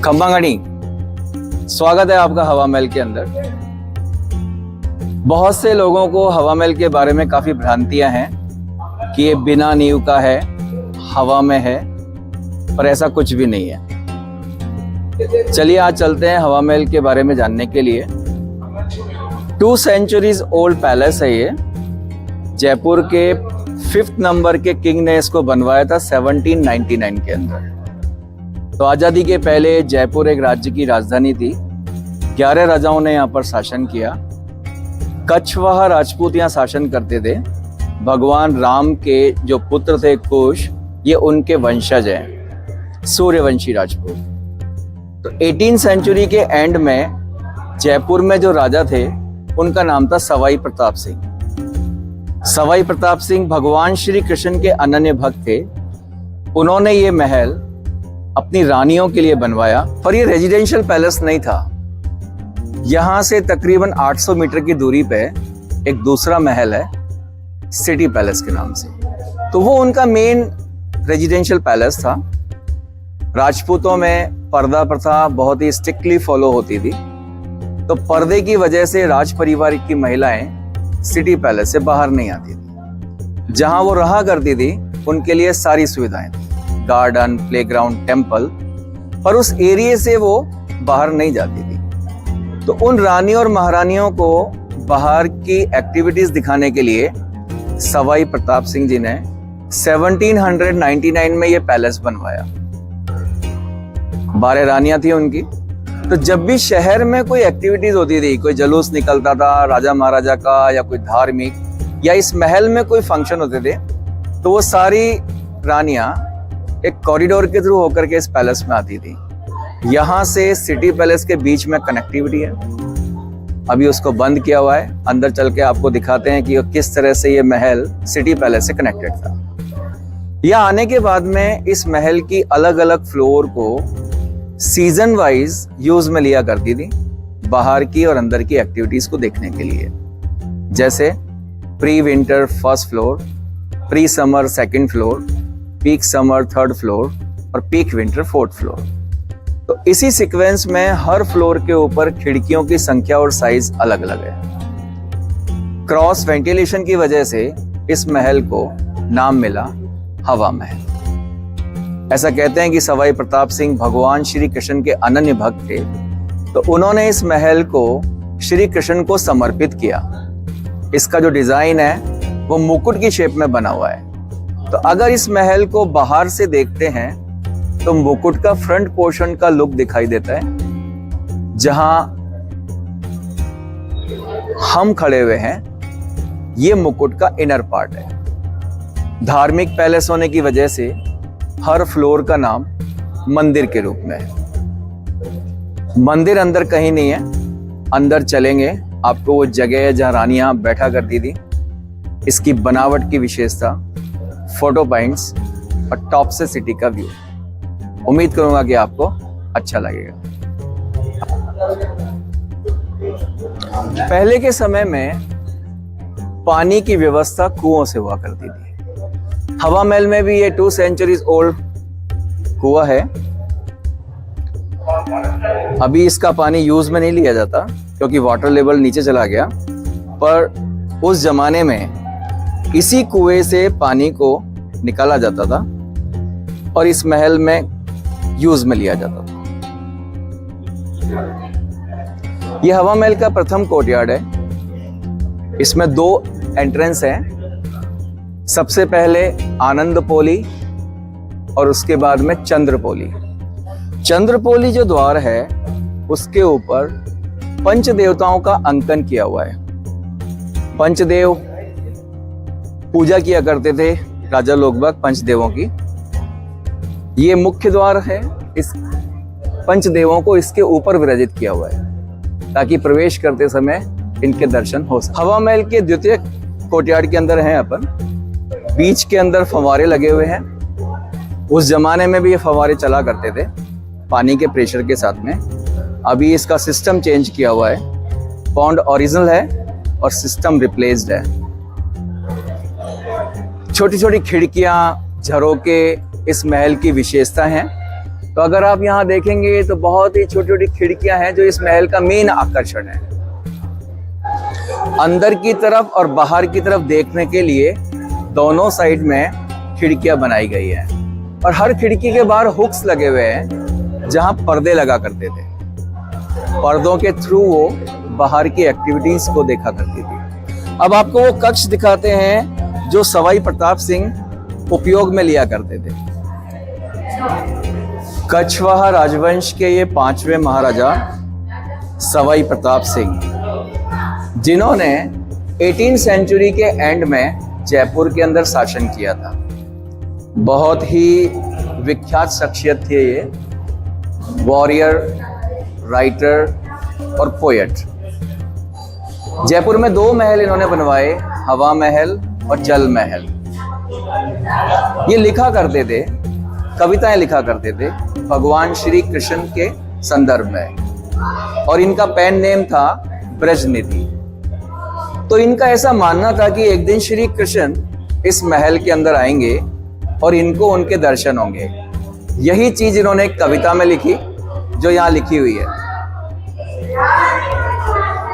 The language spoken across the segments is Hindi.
खंबागणी, स्वागत है आपका हवा महल के अंदर। बहुत से लोगों को हवा महल के बारे में काफ़ी भ्रांतियां हैं कि ये बिना नींव का है, हवा में है, पर ऐसा कुछ भी नहीं है। चलिए आज चलते हैं हवा महल के बारे में जानने के लिए। 2 centuries ओल्ड पैलेस है ये। जयपुर के 5th नंबर के किंग ने इसको बनवाया था 1799 के अंदर। तो आज़ादी के पहले जयपुर एक राज्य की राजधानी थी। 11 राजाओं ने यहाँ पर शासन किया। कछवाहा राजपूत यहाँ शासन करते थे। भगवान राम के जो पुत्र थे कुश, ये उनके वंशज हैं, सूर्यवंशी राजपूत। तो 18th सेंचुरी के एंड में जयपुर में जो राजा थे उनका नाम था सवाई प्रताप सिंह। सवाई प्रताप सिंह भगवान श्री कृष्ण के अनन्य भक्त थे। उन्होंने ये महल अपनी रानियों के लिए बनवाया, पर ये रेजिडेंशियल पैलेस नहीं था। यहां से तकरीबन 800 मीटर की दूरी पे एक दूसरा महल है, सिटी पैलेस के नाम से। तो वो उनका मेन रेजिडेंशियल पैलेस था। राजपूतों में पर्दा प्रथा बहुत ही स्ट्रिक्टली फॉलो होती थी, तो पर्दे की वजह से राज परिवार की महिलाएं सिटी पैलेस से बाहर नहीं आती थी। जहां वो रहा करती थी उनके लिए सारी सुविधाएं थी, गार्डन, प्लेग्राउंड, टेम्पल, पर उस एरिया से वो बाहर नहीं जाती थी। तो उन रानी और महारानियों को बाहर की एक्टिविटीज दिखाने के लिए सवाई प्रताप सिंह जी ने 1799 में ये पैलेस बनवाया। 12 रानियां थी उनकी। तो जब भी शहर में कोई एक्टिविटीज होती थी, कोई जुलूस निकलता था राजा महाराजा का या कोई धार्मिक, या इस महल में कोई फंक्शन होते थे, तो वो सारी रानियां एक कॉरिडोर के थ्रू होकर के इस पैलेस में आती थी। यहाँ से सिटी पैलेस के बीच में कनेक्टिविटी है। अभी उसको बंद किया हुआ है। अंदर चल के आपको दिखाते हैं कि किस तरह से ये महल सिटी पैलेस से कनेक्टेड था। यहाँ आने के बाद में इस महल की अलग अलग फ्लोर को सीजन वाइज यूज में लिया करती थी, बाहर की और अंदर की एक्टिविटीज को देखने के लिए। जैसे pre winter 1st floor, pre summer 2nd floor, peak summer 3rd floor और पीक विंटर 4th फ्लोर। तो इसी सीक्वेंस में हर फ्लोर के ऊपर खिड़कियों की संख्या और साइज अलग अलग है। क्रॉस वेंटिलेशन की वजह से इस महल को नाम मिला हवा महल। ऐसा कहते हैं कि सवाई प्रताप सिंह भगवान श्री कृष्ण के अनन्य भक्त थे, तो उन्होंने इस महल को श्री कृष्ण को समर्पित किया। इसका जो डिजाइन है वो मुकुट की शेप में बना हुआ है। तो अगर इस महल को बाहर से देखते हैं तो मुकुट का फ्रंट पोर्शन का लुक दिखाई देता है। जहां हम खड़े हुए हैं ये मुकुट का इनर पार्ट है। धार्मिक पैलेस होने की वजह से हर फ्लोर का नाम मंदिर के रूप में है। मंदिर अंदर कहीं नहीं है, अंदर चलेंगे आपको वो जगह है जहां रानियां बैठा करती थी। इसकी बनावट की विशेषता, फोटो पॉइंट्स और टॉप से सिटी का व्यू। उम्मीद करूंगा कि आपको अच्छा लगेगा। पहले के समय में पानी की व्यवस्था कुओं से हुआ करती थी। हवा महल में भी ये 2 centuries ओल्ड कुआं है। अभी इसका पानी यूज में नहीं लिया जाता क्योंकि वाटर लेवल नीचे चला गया, पर उस जमाने में इसी कुएं से पानी को निकाला जाता था और इस महल में यूज में लिया जाता था। यह हवा महल का प्रथम कोर्टयार्ड है। इसमें 2 एंट्रेंस हैं। सबसे पहले आनंदपोली और उसके बाद में चंद्रपोली। चंद्रपोली जो द्वार है उसके ऊपर पंच देवताओं का अंकन किया हुआ है। पंचदेव पूजा किया करते थे राजा लोग पंचदेवों की। ये मुख्य द्वार है। इस पंचदेवों को इसके ऊपर विराजित किया हुआ है ताकि प्रवेश करते समय इनके दर्शन हो सके। हवा महल के द्वितीय कोर्टयार्ड के अंदर हैं अपन। बीच के अंदर फव्वारे लगे हुए हैं। उस जमाने में भी ये फव्वारे चला करते थे पानी के प्रेशर के साथ में। अभी इसका सिस्टम चेंज किया हुआ है। पॉन्ड ओरिजिनल है और सिस्टम रिप्लेस्ड है। छोटी छोटी खिड़कियां, झरोके इस महल की विशेषता हैं। तो अगर आप यहाँ देखेंगे तो बहुत ही छोटी छोटी खिड़कियां हैं जो इस महल का मेन आकर्षण है। अंदर की तरफ और बाहर की तरफ देखने के लिए दोनों साइड में खिड़कियां बनाई गई है और हर खिड़की के बाहर हुक्स लगे हुए हैं जहां पर्दे लगा करते थे। पर्दों के थ्रू वो बाहर की एक्टिविटीज को देखा करती थी। अब आपको वो कक्ष दिखाते हैं जो सवाई प्रताप सिंह उपयोग में लिया करते थे। कछवाहा राजवंश के ये 5वें महाराजा सवाई प्रताप सिंह, जिन्होंने 18वीं सेंचुरी के एंड में जयपुर के अंदर शासन किया था। बहुत ही विख्यात शख्सियत थे ये, वॉरियर, राइटर और पोएट। जयपुर में 2 महल इन्होंने बनवाए, हवा महल और जल महल। ये लिखा करते थे, कविताएं लिखा करते थे भगवान श्री कृष्ण के संदर्भ में और इनका पेन नेम था ब्रजनिधि। तो इनका ऐसा मानना था कि एक दिन श्री कृष्ण इस महल के अंदर आएंगे और इनको उनके दर्शन होंगे। यही चीज इन्होंने एक कविता में लिखी जो यहाँ लिखी हुई है।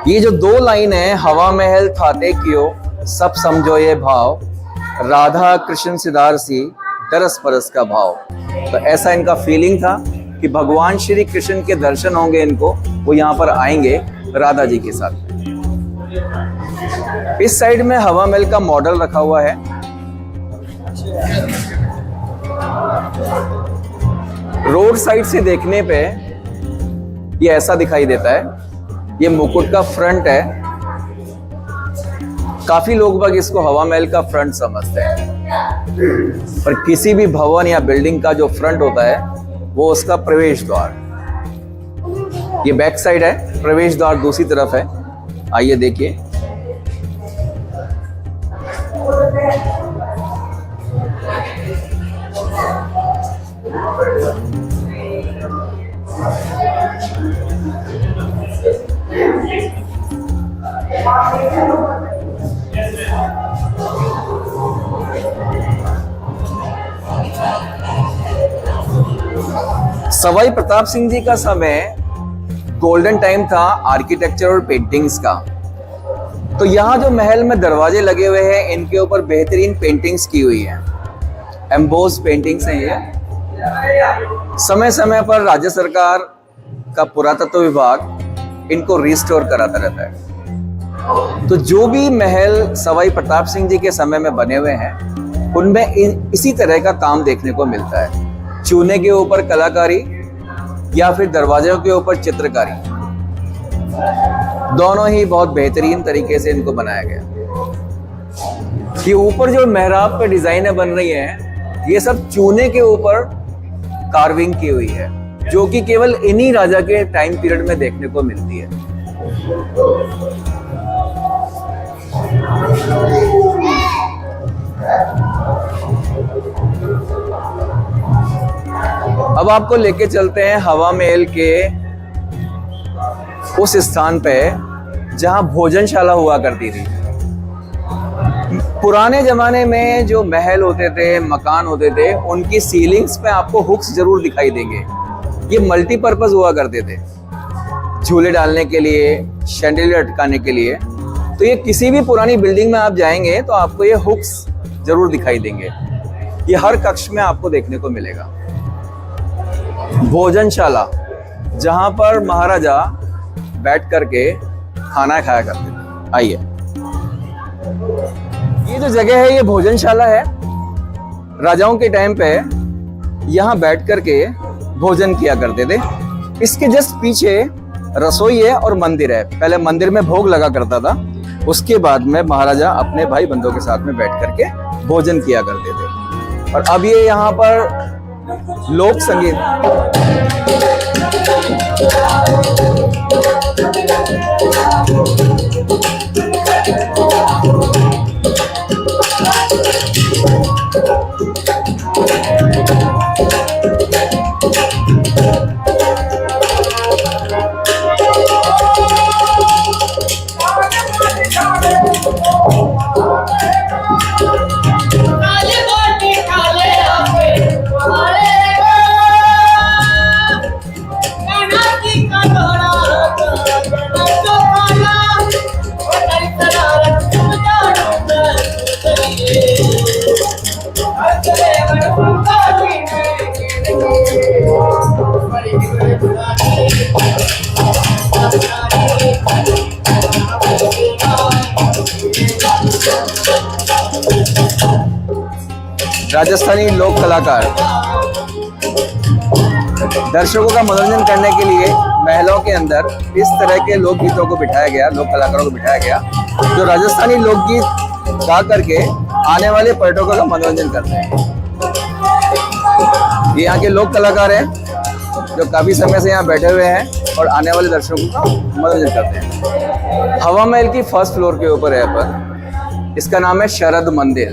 ये जो 2 लाइन है, हवा महल थाते कियो सब समझो ये भाव, राधा कृष्ण सिदार सी तरस परस का भाव। तो ऐसा इनका फीलिंग था कि भगवान श्री कृष्ण के दर्शन होंगे इनको, वो यहाँ पर आएंगे राधा जी के साथ। इस साइड में हवा महल का मॉडल रखा हुआ है। रोड साइड से देखने पे ये ऐसा दिखाई देता है। ये मुकुट का फ्रंट है। काफी लोग बाग इसको हवा महल का फ्रंट समझते हैं, पर किसी भी भवन या बिल्डिंग का जो फ्रंट होता है वो उसका प्रवेश द्वार। ये बैक साइड है, प्रवेश द्वार दूसरी तरफ है। आइए देखिए। सवाई प्रताप सिंह जी का समय गोल्डन टाइम था आर्किटेक्चर और पेंटिंग्स का। तो यहाँ जो महल में दरवाजे लगे हुए हैं, इनके ऊपर बेहतरीन पेंटिंग्स की हुई हैं, एम्बोस पेंटिंग्स हैं ये। समय समय पर राज्य सरकार का पुरातत्व विभाग इनको रिस्टोर कराता रहता है। तो जो भी महल सवाई प्रताप सिंह जी के समय में बने हुए हैं, उनमें इसी तरह का काम देखने को मिलता है। चूने के ऊपर कलाकारी या फिर दरवाजों के ऊपर चित्रकारी, दोनों ही बहुत बेहतरीन तरीके से इनको बनाया गया। ये ऊपर जो मेहराब पे डिजाइनें बन रही हैं, ये सब चूने के ऊपर कार्विंग की हुई है, जो कि केवल इन्हीं राजा के टाइम पीरियड में देखने को मिलती है। अब आपको लेके चलते हैं हवा महल के उस स्थान पे जहां भोजनशाला हुआ करती थी। पुराने जमाने में जो महल होते थे, मकान होते थे, उनकी सीलिंग्स पे आपको हुक्स जरूर दिखाई देंगे। ये मल्टीपर्पज हुआ करते थे, झूले डालने के लिए, शैंडिलियर अटकाने के लिए। तो ये किसी भी पुरानी बिल्डिंग में आप जाएंगे तो आपको ये हुक्स जरूर दिखाई देंगे। ये हर कक्ष में आपको देखने को मिलेगा। भोजनशाला, जहां पर महाराजा बैठ करके खाना खाया करते थे। आइए, ये जो जगह है ये भोजनशाला है। राजाओं के टाइम पे यहाँ बैठ करके भोजन किया करते थे। इसके जस्ट पीछे रसोई है और मंदिर है। पहले मंदिर में भोग लगा करता था, उसके बाद में महाराजा अपने भाई बंधुओं के साथ में बैठ करके भोजन किया करते थे। और अब ये यहाँ पर लोक संगीत, राजस्थानी लोक कलाकार दर्शकों का मनोरंजन करने के लिए महलों के अंदर इस तरह के लोकगीतों को बिठाया गया, लोक कलाकारों को बिठाया गया जो राजस्थानी लोकगीत गा करके आने वाले पर्यटकों का मनोरंजन करते हैं। ये यहाँ के लोक कलाकार हैं जो काफी समय से यहाँ बैठे हुए हैं और आने वाले दर्शकों का मनोरंजन करते हैं। हवा महल की फर्स्ट फ्लोर के ऊपर है अपन, इसका नाम है शरद मंदिर।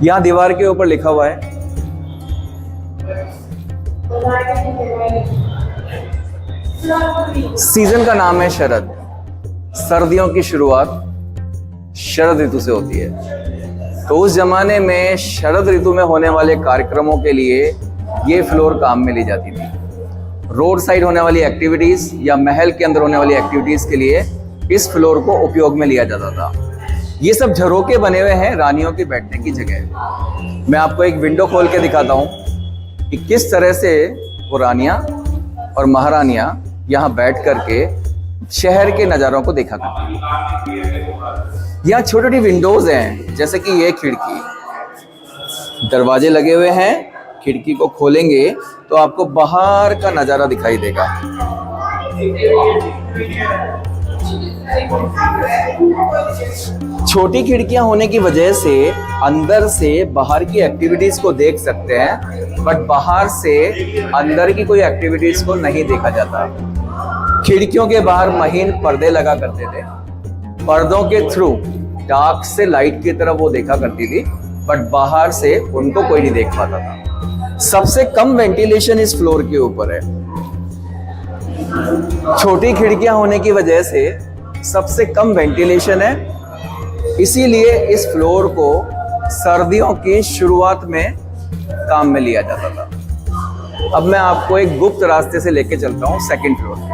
यहाँ दीवार के ऊपर लिखा हुआ है सीजन का नाम है शरद, सर्दियों की शुरुआत शरद ऋतु से होती है। तो उस जमाने में शरद ऋतु में होने वाले कार्यक्रमों के लिए ये फ्लोर काम में ली जाती थी। रोड साइड होने वाली एक्टिविटीज या महल के अंदर होने वाली एक्टिविटीज के लिए इस फ्लोर को उपयोग में लिया जाता था। ये सब झरोके बने हुए हैं रानियों के बैठने की जगह। मैं आपको एक विंडो खोल के दिखाता हूँ कि किस तरह से वो रानियां और महारानियां यहाँ बैठ करके शहर के नज़ारों को देखा करती हैं। यहाँ छोटी छोटी विंडोज हैं, जैसे कि ये खिड़की, दरवाजे लगे हुए हैं। खिड़की को खोलेंगे तो आपको बाहर का नज़ारा दिखाई देगा। छोटी खिड़कियां होने की वजह से अंदर से बाहर की एक्टिविटीज को देख सकते हैं, बट बाहर से अंदर की कोई एक्टिविटीज को नहीं देखा जाता। खिड़कियों के बाहर महीन पर्दे लगा करते थे, पर्दों के थ्रू डार्क से लाइट की तरफ वो देखा करती थी, बट बाहर से उनको कोई नहीं देख पाता था। सबसे कम वेंटिलेशन इस फ्लोर के ऊपर है। छोटी खिड़कियां होने की वजह से सबसे कम वेंटिलेशन है, इसीलिए इस फ्लोर को सर्दियों की शुरुआत में काम में लिया जाता था। अब मैं आपको एक गुप्त रास्ते से लेके चलता हूँ सेकंड फ्लोर पे।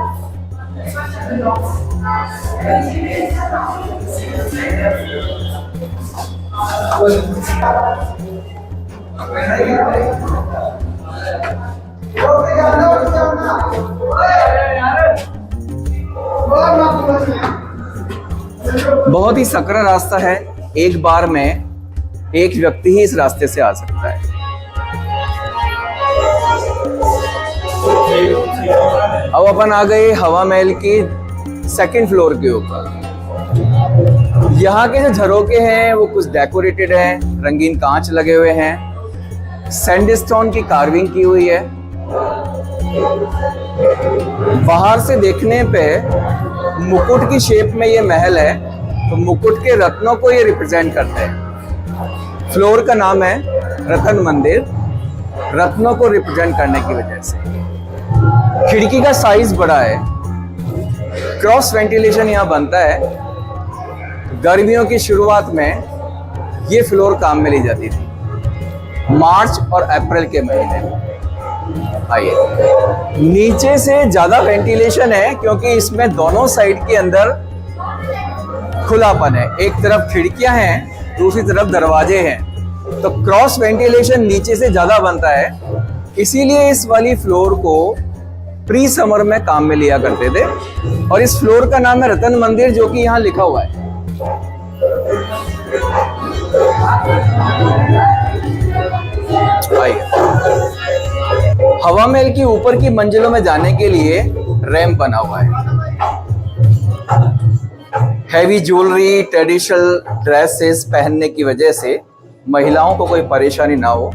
बहुत ही सकरा रास्ता है, एक बार में एक व्यक्ति ही इस रास्ते से आ सकता है। अब अपन आ गए हवा महल की सेकंड फ्लोर के ऊपर। यहाँ के जो झरोके हैं वो कुछ डेकोरेटेड हैं, रंगीन कांच लगे हुए हैं, सैंडस्टोन की कार्विंग की हुई है। बाहर से देखने पे मुकुट की शेप में ये महल है, तो मुकुट के रत्नों को ये रिप्रेजेंट करते हैं। फ्लोर का नाम है रतन मंदिर, रत्नों को रिप्रेजेंट करने की वजह से। खिड़की का साइज बड़ा है, क्रॉस वेंटिलेशन यहाँ बनता है। गर्मियों की शुरुआत में ये फ्लोर काम में ली जाती थी, मार्च और अप्रैल के महीने में। आइए, नीचे से ज्यादा वेंटिलेशन है क्योंकि इसमें दोनों साइड के अंदर खुलापन है। एक तरफ खिड़कियां हैं, दूसरी तरफ दरवाजे हैं, तो क्रॉस वेंटिलेशन नीचे से ज्यादा बनता है। इसीलिए इस वाली फ्लोर को प्री समर में काम में लिया करते थे। और इस फ्लोर का नाम है रतन मंदिर, जो कि यहाँ लिखा हुआ है। हवा महल की ऊपर की मंजिलों में जाने के लिए रैंप बना हुआ है। हैवी ज्वेलरी, ट्रेडिशनल ड्रेसेस पहनने की वजह से महिलाओं को कोई परेशानी ना हो,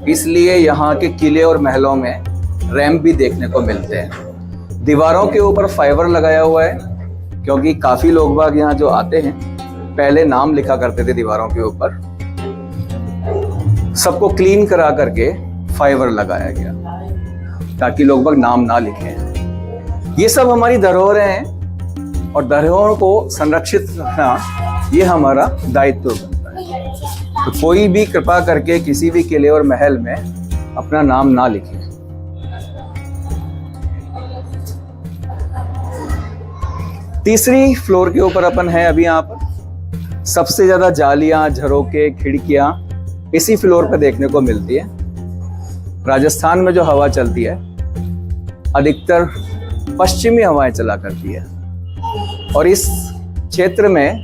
इसलिए यहाँ के किले और महलों में रैंप भी देखने को मिलते हैं। दीवारों के ऊपर फाइबर लगाया हुआ है क्योंकि काफी लोग बाग यहाँ जो आते हैं पहले नाम लिखा करते थे दीवारों के ऊपर। सबको क्लीन करा करके फाइबर लगाया गया ताकि लोग बाग नाम ना लिखें। ये सब हमारी धरोहरें हैं और धरोहरों को संरक्षित रखना ये हमारा दायित्व बनता है। तो कोई भी कृपा करके किसी भी किले और महल में अपना नाम ना लिखे। तीसरी फ्लोर के ऊपर अपन है अभी यहाँ पर। सबसे ज्यादा जालियां, झरोके, खिड़कियां इसी फ्लोर पर देखने को मिलती है। राजस्थान में जो हवा चलती है अधिकतर पश्चिमी हवाएं चला करती है और इस क्षेत्र में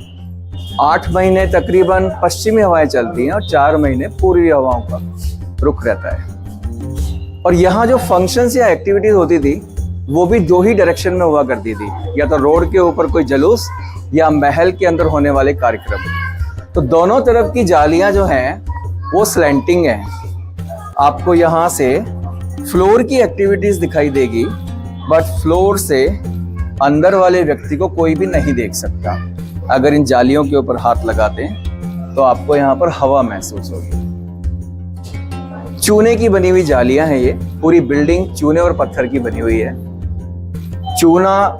8 महीने तकरीबन पश्चिमी हवाएं चलती हैं और 4 महीने पूर्वी हवाओं का रुख रहता है। और यहाँ जो फंक्शंस या एक्टिविटीज होती थी वो भी 2 ही डायरेक्शन में हुआ करती थी, या तो रोड के ऊपर कोई जुलूस या महल के अंदर होने वाले कार्यक्रम। तो दोनों तरफ की जालियां जो हैं वो स्लैंटिंग है। आपको यहाँ से फ्लोर की एक्टिविटीज दिखाई देगी, बट फ्लोर से अंदर वाले व्यक्ति को कोई भी नहीं देख सकता। अगर इन जालियों के ऊपर हाथ लगाते हैं तो आपको यहाँ पर हवा महसूस होगी। चूने की बनी हुई जालियां हैं। ये पूरी बिल्डिंग चूने और पत्थर की बनी हुई है। चूना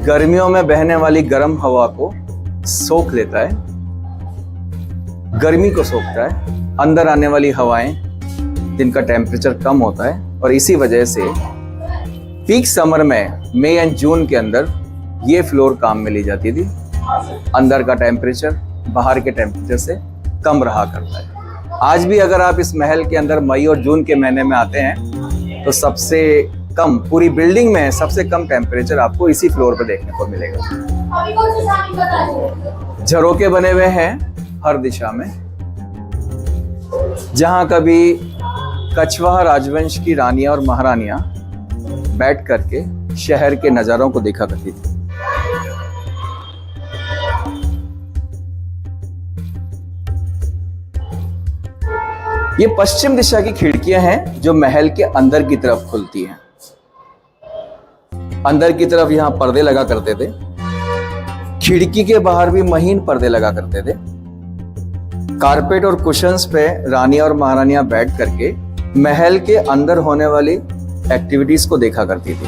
गर्मियों में बहने वाली गर्म हवा को सोख लेता है, गर्मी को सोखता है। अंदर आने वाली हवाएं जिनका टेम्परेचर कम होता है और इसी वजह से पीक समर में मई एंड जून के अंदर ये फ्लोर काम में ली जाती थी। अंदर का टेम्परेचर बाहर के टेम्परेचर से कम रहा करता है। आज भी अगर आप इस महल के अंदर मई और जून के महीने में आते हैं तो सबसे कम, पूरी बिल्डिंग में सबसे कम टेम्परेचर आपको इसी फ्लोर पर देखने को मिलेगा। झरोके बने हुए हैं हर दिशा में। जहां कभी कछवाहा राजवंश की रानियां और महारानियां बैठ करके शहर के नजारों को देखा करती थी। ये पश्चिम दिशा की खिड़कियां हैं जो महल के अंदर की तरफ खुलती हैं। अंदर की तरफ यहां पर्दे लगा करते थे। खिड़की के बाहर भी महीन पर्दे लगा करते थे। कारपेट और कुशन्स पे रानियां और महारानियां बैठ करके महल के अंदर होने वाली एक्टिविटीज को देखा करती थी।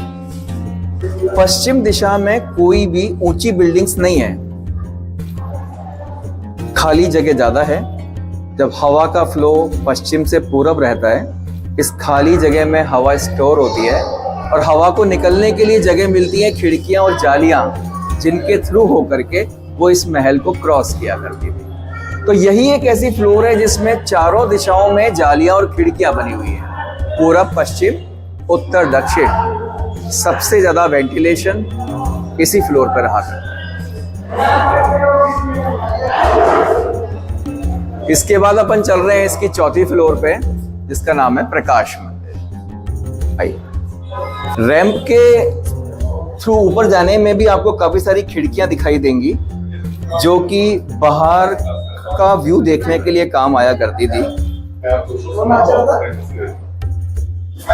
पश्चिम दिशा में कोई भी ऊंची बिल्डिंग्स नहीं है, खाली जगह ज्यादा है। जब हवा का फ्लो पश्चिम से पूरब रहता है, इस खाली जगह में हवा स्टोर होती है और हवा को निकलने के लिए जगह मिलती है खिड़कियां और जालियां, जिनके थ्रू होकर के वो इस महल को क्रॉस किया करती थी। तो यही एक ऐसी फ्लोर है जिसमें चारों दिशाओं में जालियां और खिड़कियां बनी हुई हैं। पूरब, पश्चिम, उत्तर, दक्षिण, सबसे ज्यादा वेंटिलेशन इसी फ्लोर पर रहा करता है। इसके बाद अपन चल रहे हैं इसकी चौथी फ्लोर पे, जिसका नाम है प्रकाश मंदिर। आइए। रैंप के थ्रू ऊपर जाने में भी आपको काफी सारी खिड़कियां दिखाई देंगी जो कि बाहर का व्यू देखने के लिए काम आया करती थी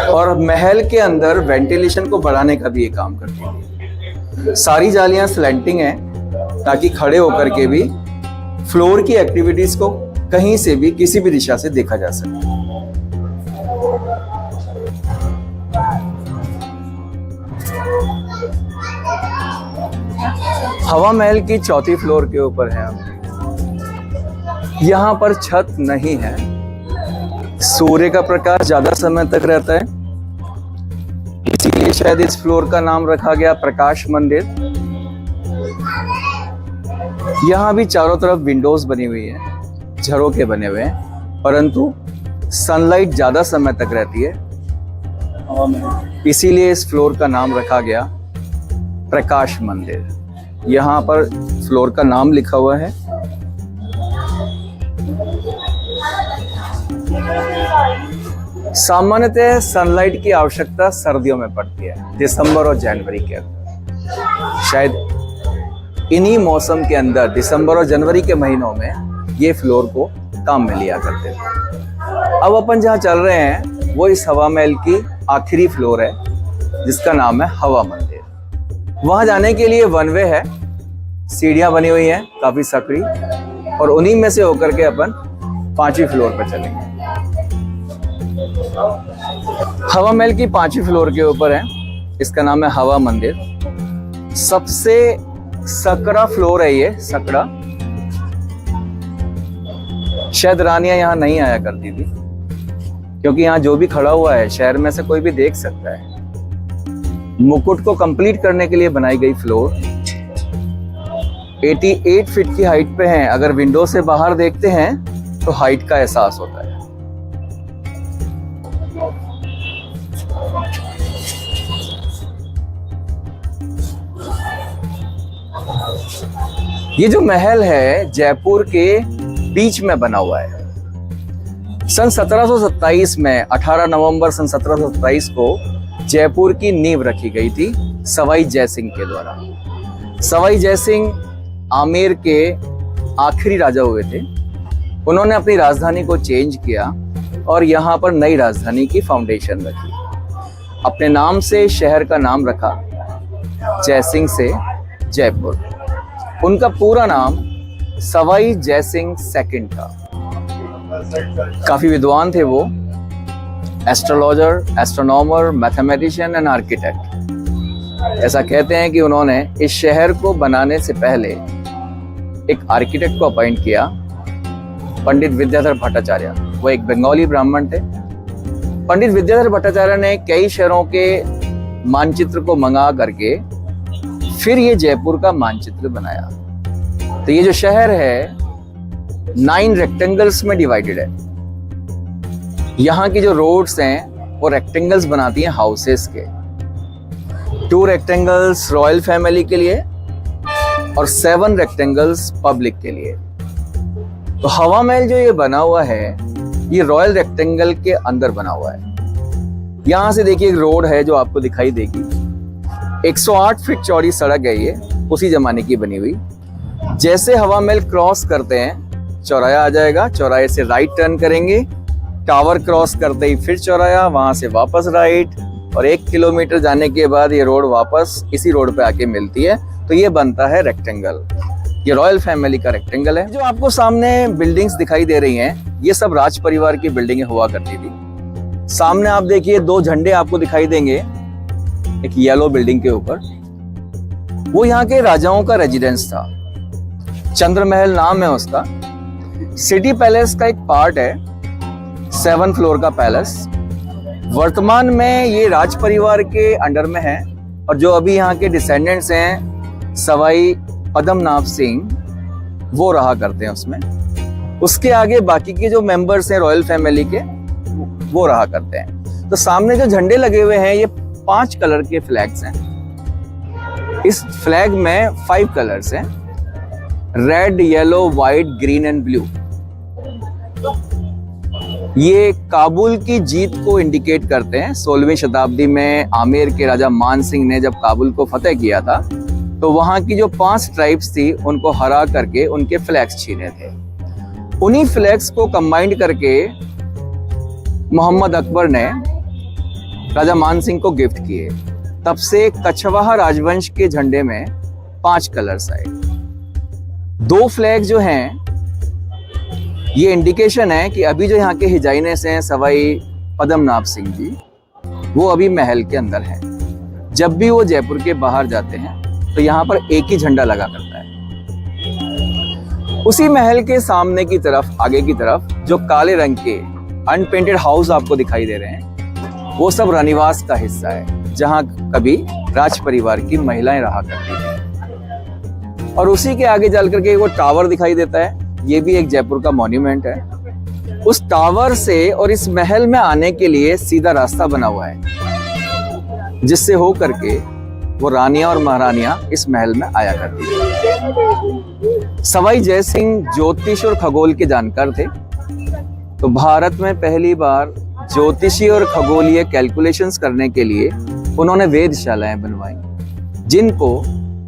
और महल के अंदर वेंटिलेशन को बढ़ाने का भी ये काम करती थी। सारी जालियां स्लैंटिंग हैं ताकि खड़े होकर के भी फ्लोर की एक्टिविटीज को कहीं से भी किसी भी दिशा से देखा जा सके। हवा महल की चौथी फ्लोर के ऊपर है हम। यहाँ पर छत नहीं है। सूर्य का प्रकाश ज्यादा समय तक रहता है, इसीलिए शायद इस फ्लोर का नाम रखा गया प्रकाश मंदिर। यहाँ भी चारों तरफ विंडोज बनी हुई है, झरोके बने हुए हैं, परंतु सनलाइट ज्यादा समय तक रहती है, इसीलिए इस फ्लोर का नाम रखा गया प्रकाश मंदिर। यहाँ पर फ्लोर का नाम लिखा हुआ है। सामान्यतः सनलाइट की आवश्यकता सर्दियों में पड़ती है, दिसंबर और जनवरी के अंदर। शायद इन्हीं मौसम के अंदर दिसंबर और जनवरी के महीनों में ये फ्लोर को काम में लिया करते थे। अब अपन जहाँ चल रहे हैं वो इस हवा महल की आखिरी फ्लोर है, जिसका नाम है हवा मंदिर। वहां जाने के लिए वन वे है, सीढ़ियां बनी हुई हैं काफी सकड़ी, और उन्हीं में से होकर के अपन 5वीं फ्लोर पर चलेंगे। हवा महल की 5वीं फ्लोर के ऊपर है, इसका नाम है हवा मंदिर। सबसे सकड़ा फ्लोर है ये, सकड़ा। शायद रानियां यहाँ नहीं आया करती थी, क्योंकि यहाँ जो भी खड़ा हुआ है शहर में से कोई भी देख सकता है। मुकुट को कंप्लीट करने के लिए बनाई गई फ्लोर 88 फीट की हाइट पे हैं। अगर विंडो से बाहर देखते हैं तो हाइट का एहसास होता है। ये जो महल है जयपुर के बीच में बना हुआ है। सन 1727 में 18 नवंबर सन 1727 को जयपुर की नींव रखी गई थी सवाई जयसिंह के द्वारा। सवाई जयसिंह आमेर के आखिरी राजा हुए थे। उन्होंने अपनी राजधानी को चेंज किया और यहाँ पर नई राजधानी की फाउंडेशन रखी। अपने नाम से शहर का नाम रखा, जयसिंह से जयपुर। उनका पूरा नाम सवाई जयसिंह सेकंड था। काफी विद्वान थे वो, astrologer, astronomer, mathematician and architect. ऐसा कहते हैं कि उन्होंने इस शहर को बनाने से पहले एक आर्किटेक्ट को अपॉइंट किया, पंडित विद्याधर भट्टाचार्य। वो एक बंगाली ब्राह्मण थे। पंडित विद्याधर भट्टाचार्य ने कई शहरों के मानचित्र को मंगा करके फिर ये जयपुर का मानचित्र बनाया। तो ये जो शहर है 9 रेक्टेंगल्स में डिवाइडेड है। यहाँ की जो रोड्स हैं वो रेक्टेंगल्स बनाती हैं हाउसेस के। 2 रेक्टेंगल्स रॉयल फैमिली के लिए और 7 रेक्टेंगल्स पब्लिक के लिए। तो हवा महल जो ये बना हुआ है ये रॉयल रेक्टेंगल के अंदर बना हुआ है। यहाँ से देखिए एक रोड है जो आपको दिखाई देगी। 108 फीट चौड़ी सड़क है ये, उसी जमाने की बनी हुई। जैसे हवा महल क्रॉस करते हैं चौराया आ जाएगा, चौराहे से राइट टर्न करेंगे, टावर क्रॉस करते ही फिर चौराया, वहां से वापस राइट, और 1 किलोमीटर जाने के बाद ये रोड वापस इसी रोड पे आके मिलती है। तो ये बनता है रेक्टेंगल। ये रॉयल फैमिली का रेक्टेंगल है। जो आपको सामने बिल्डिंग्स दिखाई दे रही हैं ये सब राज परिवार की बिल्डिंगें हुआ करती थी। सामने आप देखिए 2 झंडे आपको दिखाई देंगे एक येलो बिल्डिंग के ऊपर। वो यहाँ के राजाओं का रेजिडेंस था, चंद्र महल नाम है उसका। सिटी पैलेस का एक पार्ट है, 7 फ्लोर का पैलेस। वर्तमान में ये राज परिवार के अंडर में है और जो अभी यहाँ के डिसेंडेंट्स हैं सवाई पद्मनाभ सिंह वो रहा करते हैं उसमें। उसके आगे बाकी के जो मेंबर्स हैं रॉयल फैमिली के वो रहा करते हैं। तो सामने जो झंडे लगे हुए हैं ये 5 कलर के फ्लैग्स हैं। इस फ्लैग में 5 कलर्स हैं, red, yellow, white, green and blue. ये काबुल की जीत को इंडिकेट करते हैं। 16वीं शताब्दी में आमेर के राजा मान सिंह ने जब काबुल को फतेह किया था तो वहां की जो 5 ट्राइब्स थी उनको हरा करके उनके फ्लैग्स छीने थे। उन्हीं फ्लैग्स को कंबाइंड करके मोहम्मद अकबर ने राजा मान सिंह को गिफ्ट किए। तब से कछवाहा राजवंश के झंडे में 5 कलर्स आए। 2 फ्लैग जो हैं ये इंडिकेशन है कि अभी जो यहाँ के हिजाइनेस हैं सवाई पद्मनाभ सिंह जी वो अभी महल के अंदर हैं। जब भी वो जयपुर के बाहर जाते हैं तो यहाँ पर एक ही झंडा लगा करता है। उसी महल के सामने की तरफ, आगे की तरफ जो काले रंग के अनपेंटेड हाउस आपको दिखाई दे रहे हैं वो सब रानीवास का हिस्सा है, जहाँ कभी राज परिवार की महिलाएं रहा करती थी। और उसी के आगे चल करके वो टावर दिखाई देता है, ये भी एक जयपुर का मॉन्यूमेंट है। उस टावर से और इस महल में आने के लिए सीधा रास्ता बना हुआ है, जिससे हो करके वो रानियां और महारानियां इस महल में आया करती थी। सवाई जयसिंह ज्योतिष और खगोल के जानकार थे। तो भारत में पहली बार ज्योतिषी और खगोलीय कैलकुलेशंस करने के लिए उन्होंने वेधशालाएं बनवाई, जिनको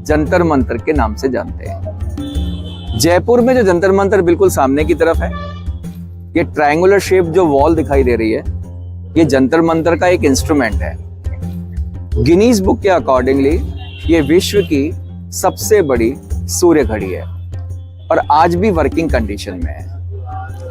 जंतर मंतर के नाम से जानते हैं। जयपुर में जो जंतर मंतर बिल्कुल सामने की तरफ है, ये ट्रायंगुलर शेप जो वॉल दिखाई दे रही है, ये जंतर मंतर का एक इंस्ट्रूमेंट है। गिनीज बुक के अकॉर्डिंगली ये विश्व की सबसे बड़ी सूर्य घड़ी है और आज भी वर्किंग कंडीशन में है।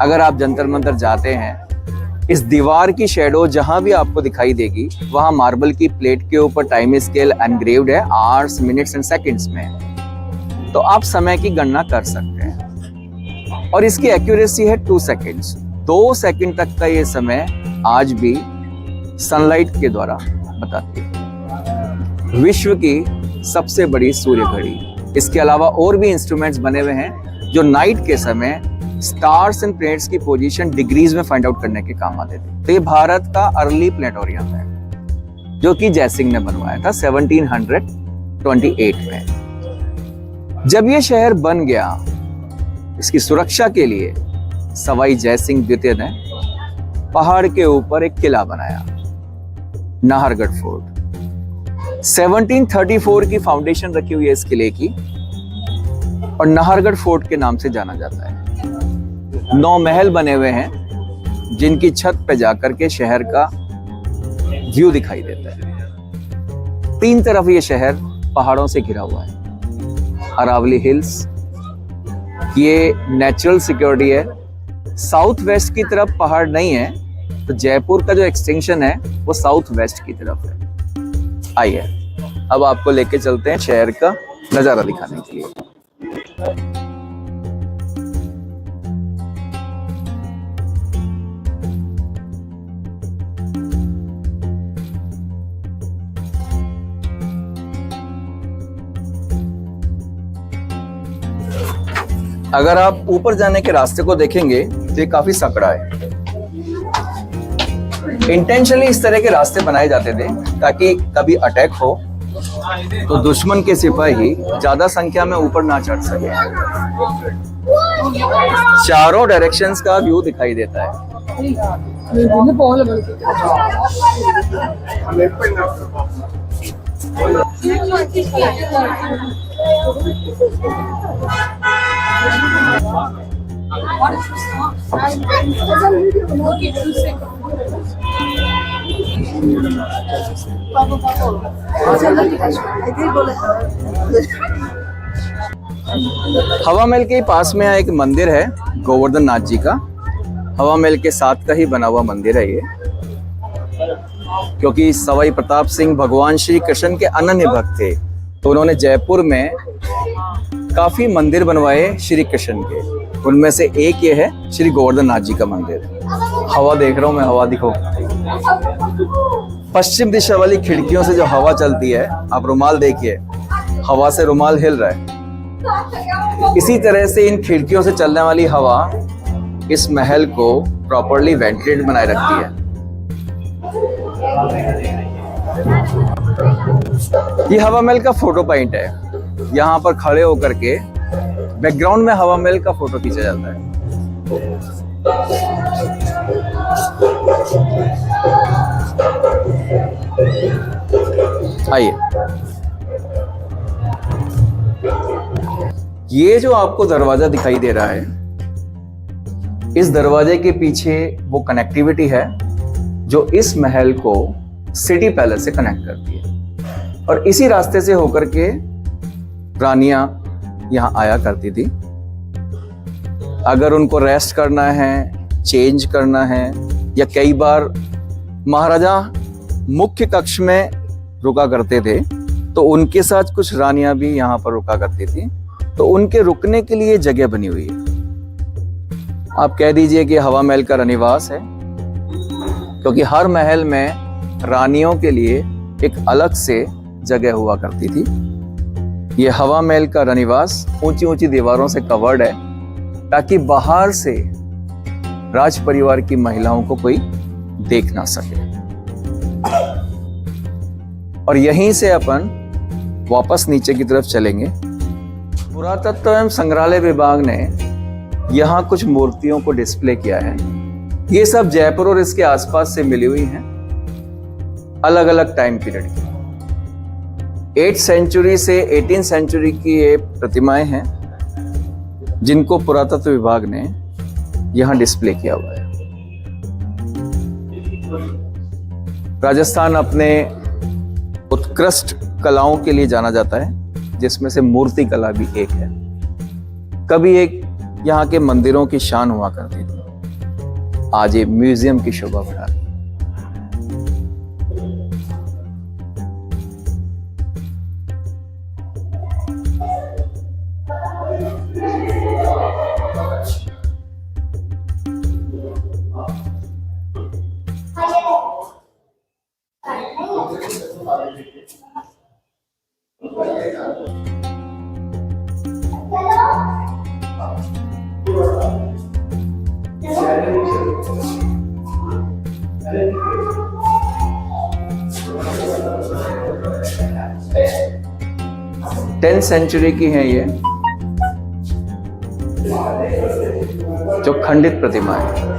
अगर आप जंतर मंतर जाते हैं, इस दीवार की शेडो जहां भी आपको दिखाई देगी वहां मार्बल की प्लेट के ऊपर टाइम स्केल एनग्रेव्ड है, आवर्स, मिनट्स एंड सेकंड्स में। तो आप समय की गणना कर सकते हैं और इसकी एक्यूरेसी है 2 सेकंड्स। 2 सेकंड तक का ये समय आज भी सनलाइट के द्वारा बताती है। विश्व की सबसे बड़ी सूर्य घड़ी इसके अलावा और भी इंस्ट्रूमेंट्स बने हुए हैं जो नाइट के समय स्टार्स एंड प्लैनेट्स की पोजीशन डिग्रीज में फाइंड आउट करने के काम आते थे। तो ये भारत का अर्ली प्लेनेटोरियम है जो कि जयसिंह ने बनवाया था 1728 में। जब ये शहर बन गया, इसकी सुरक्षा के लिए सवाई जयसिंह द्वितीय ने पहाड़ के ऊपर एक किला बनाया, नाहरगढ़ फोर्ट। 1734 की फाउंडेशन रखी हुई है इस किले की और नाहरगढ़ फोर्ट के नाम से जाना जाता है। 9 महल बने हुए हैं जिनकी छत पे जाकर के शहर का व्यू दिखाई देता है। 3 तरफ ये शहर पहाड़ों से घिरा हुआ है। अरावली हिल्स, ये नेचुरल सिक्योरिटी है। साउथ वेस्ट की तरफ पहाड़ नहीं है, तो जयपुर का जो एक्सटेंशन है वो साउथ वेस्ट की तरफ है। आइए अब आपको लेके चलते हैं शहर का नजारा दिखाने के लिए। अगर आप ऊपर जाने के रास्ते को देखेंगे तो ये काफी सकड़ा है। इंटेंशनली इस तरह के रास्ते बनाए जाते थे ताकि कभी अटैक हो तो दुश्मन के सिपाही ज्यादा संख्या में ऊपर ना चढ़ सके। चारों डायरेक्शंस का व्यू दिखाई देता है। हवा महल के पास में एक मंदिर है गोवर्धन नाथ जी का। हवा महल के साथ का ही बना हुआ मंदिर है ये, क्योंकि सवाई प्रताप सिंह भगवान श्री कृष्ण के अनन्य भक्त थे, तो उन्होंने जयपुर में काफी मंदिर बनवाए श्री कृष्ण के। उनमें से एक ये है श्री गोवर्धन नाथ जी का मंदिर। हवा देख रहा हूं मैं, हवा दिखो। पश्चिम दिशा वाली खिड़कियों से जो हवा चलती है, आप रुमाल देखिए, हवा से रुमाल हिल रहा है। इसी तरह से इन खिड़कियों से चलने वाली हवा इस महल को प्रॉपर्ली वेंटिलेट बनाए रखती है। ये हवा महल का फोटो पॉइंट है। यहाँ पर खड़े होकर के बैकग्राउंड में हवा महल का फोटो खींचा जाता है। आइए, ये जो आपको दरवाजा दिखाई दे रहा है, इस दरवाजे के पीछे वो कनेक्टिविटी है जो इस महल को सिटी पैलेस से कनेक्ट करती है। और इसी रास्ते से होकर के रानियां यहां आया करती थी। अगर उनको रेस्ट करना है, चेंज करना है, या कई बार महाराजा मुख्य कक्ष में रुका करते थे, तो उनके साथ कुछ रानियां भी यहाँ पर रुका करती थी। तो उनके रुकने के लिए जगह बनी हुई है। आप कह दीजिए कि हवा महल का रनिवास है, क्योंकि हर महल में रानियों के लिए एक अलग से जगह हुआ करती थी। ये हवा महल का रनिवास ऊंची ऊंची दीवारों से कवर्ड है, ताकि बाहर से राज परिवार की महिलाओं को कोई देख ना सके। और यहीं से अपन वापस नीचे की तरफ चलेंगे। पुरातत्व एवं संग्रहालय विभाग ने यहाँ कुछ मूर्तियों को डिस्प्ले किया है। ये सब जयपुर और इसके आसपास से मिली हुई हैं, अलग अलग टाइम पीरियड की। 8th सेंचुरी से 18th सेंचुरी की ये प्रतिमाएं हैं, जिनको पुरातत्व विभाग ने यहां डिस्प्ले किया हुआ है। राजस्थान अपने उत्कृष्ट कलाओं के लिए जाना जाता है, जिसमें से मूर्ति कला भी एक है। कभी एक यहाँ के मंदिरों की शान हुआ करती थी, आज ये म्यूजियम की शोभा बढ़ा रही है। 10th सेंचुरी की है ये, जो खंडित प्रतिमा है।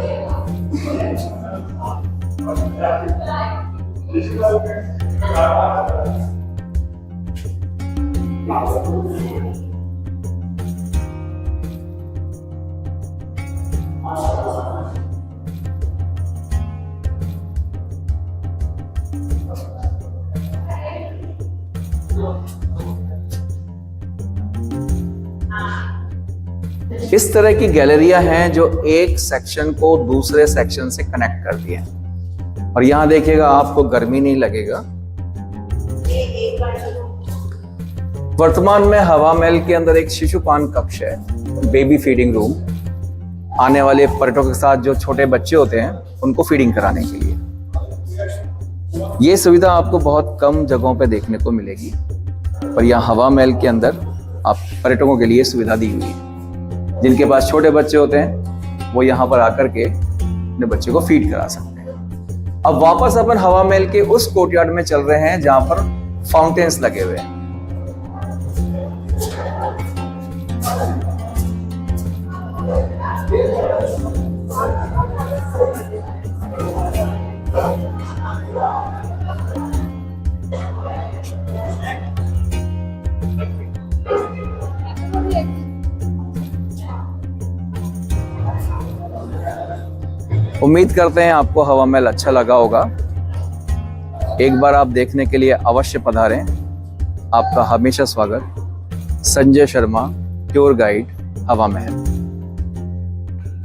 इस तरह की गैलरियां हैं जो एक सेक्शन को दूसरे सेक्शन से कनेक्ट करती हैं। और यहां देखिएगा, आपको गर्मी नहीं लगेगा। वर्तमान में हवा महल के अंदर एक शिशुपान कक्ष है, बेबी फीडिंग रूम। आने वाले पर्यटकों के साथ जो छोटे बच्चे होते हैं उनको फीडिंग कराने के लिए ये सुविधा आपको बहुत कम जगहों पे देखने को मिलेगी। पर यहाँ हवा महल के अंदर आप पर्यटकों के लिए सुविधा दी हुई है। जिनके पास छोटे बच्चे होते हैं वो यहाँ पर आकर के अपने बच्चे को फीड करा सकते हैं। अब वापस अपन हवा महल के उस कोर्टयार्ड में चल रहे हैं जहां पर फाउंटेन्स लगे हुए हैं। उम्मीद करते हैं आपको हवा महल अच्छा लगा होगा। एक बार आप देखने के लिए अवश्य पधारें। आपका हमेशा स्वागत। संजय शर्मा, टूर गाइड, हवा महल।